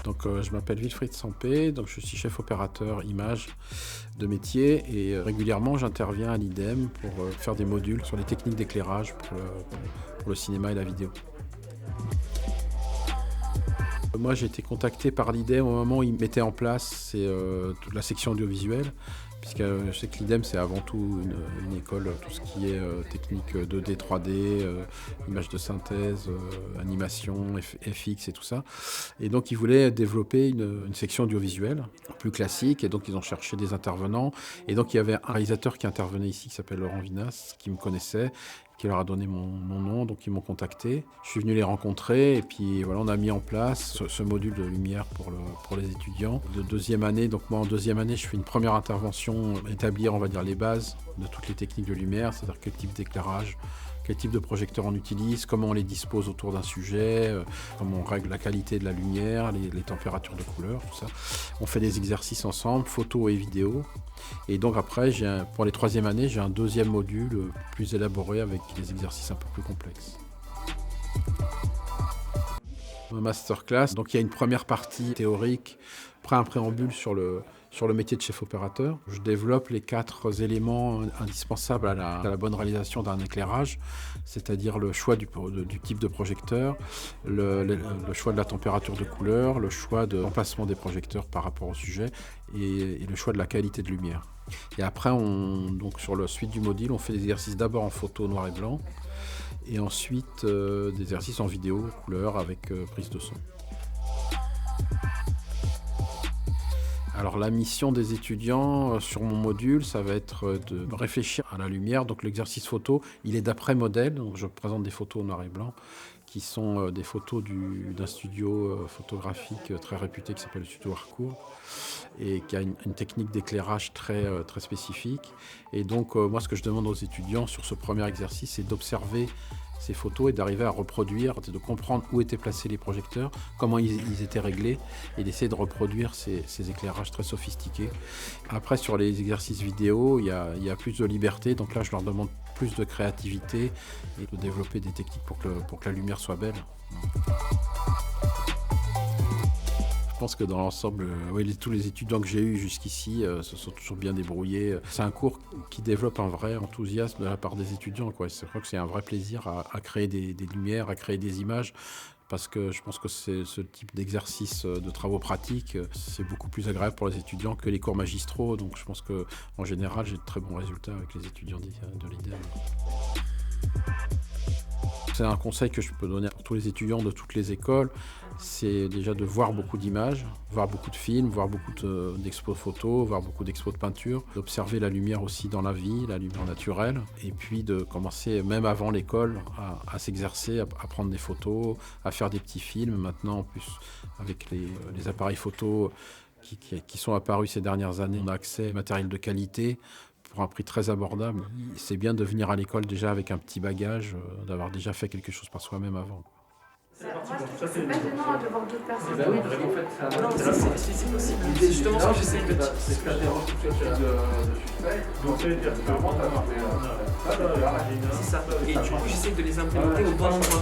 Donc, je m'appelle Wilfried Sampé, donc je suis chef opérateur image de métier et régulièrement j'interviens à l'IDEM pour faire des modules sur les techniques d'éclairage pour le cinéma et la vidéo. Moi j'ai été contacté par l'IDEM au moment où ils mettaient en place toute la section audiovisuelle, puisque je sais que l'IDEM c'est avant tout une école, tout ce qui est technique 2D, 3D, images de synthèse, animation, FX et tout ça. Et donc ils voulaient développer une section audiovisuelle plus classique, et donc ils ont cherché des intervenants. Et donc il y avait un réalisateur qui intervenait ici qui s'appelle Laurent Vinas, qui me connaissait, qui leur a donné mon nom, donc ils m'ont contacté. Je suis venu les rencontrer et puis voilà, on a mis en place ce module de lumière pour les étudiants de deuxième année. Donc moi en deuxième année, je fais une première intervention, établir on va dire les bases de toutes les techniques de lumière, c'est-à-dire quel type d'éclairage, quel type de projecteur on utilise, comment on les dispose autour d'un sujet, comment on règle la qualité de la lumière, les températures de couleur, tout ça. On fait des exercices ensemble, photo et vidéo. Et donc après, pour les troisième années, j'ai un deuxième module plus élaboré avec des exercices un peu plus complexes. Ma masterclass, donc il y a une première partie théorique, après un préambule sur le métier de chef opérateur. Je développe les 4 éléments indispensables à la bonne réalisation d'un éclairage, c'est-à-dire le choix du type de projecteur, le choix de la température de couleur, le choix de l'emplacement des projecteurs par rapport au sujet et le choix de la qualité de lumière. Et après, donc sur la suite du module, on fait des exercices d'abord en photo noir et blanc et ensuite des exercices en vidéo, couleur avec prise de son. Alors la mission des étudiants sur mon module, ça va être de réfléchir à la lumière. Donc l'exercice photo, il est d'après modèle. Donc je présente des photos noir et blanc qui sont des photos d'un studio photographique très réputé qui s'appelle le Studio Harcourt et qui a une technique d'éclairage très spécifique. Et donc moi ce que je demande aux étudiants sur ce premier exercice, c'est d'observer ces photos et d'arriver à reproduire, de comprendre où étaient placés les projecteurs, comment ils étaient réglés et d'essayer de reproduire ces éclairages très sophistiqués. Après, sur les exercices vidéo, il y a plus de liberté, donc là je leur demande plus de créativité et de développer des techniques pour que la lumière soit belle. Je pense que dans l'ensemble, tous les étudiants que j'ai eus jusqu'ici se sont toujours bien débrouillés. C'est un cours qui développe un vrai enthousiasme de la part des étudiants, quoi. Je crois que c'est un vrai plaisir à créer des lumières, à créer des images, parce que je pense que ce type d'exercice de travaux pratiques, c'est beaucoup plus agréable pour les étudiants que les cours magistraux. Donc je pense qu'en général, j'ai de très bons résultats avec les étudiants de l'IDEM. C'est un conseil que je peux donner à tous les étudiants de toutes les écoles, c'est déjà de voir beaucoup d'images, voir beaucoup de films, voir beaucoup d'expos photos, voir beaucoup d'expos de peinture, d'observer la lumière aussi dans la vie, la lumière naturelle, et puis de commencer même avant l'école à s'exercer, à prendre des photos, à faire des petits films. Maintenant, en plus, avec les appareils photo qui sont apparus ces dernières années, on a accès à matériel de qualité, pour un prix très abordable. C'est bien de venir à l'école déjà avec un petit bagage, d'avoir déjà fait quelque chose par soi-même avant. Moi, je trouve que c'est pas gênant de voir d'autres personnes. Bah oui, parce qu'en fait, c'est un... Non, c'est possible. C'est justement ce que j'essaie de dire. C'est ce que j'interroge tout de suite de suspect. Donc, ça veut dire que vraiment, ça marche. C'est ça. Et du coup, j'essaie de les implémenter au bon endroit.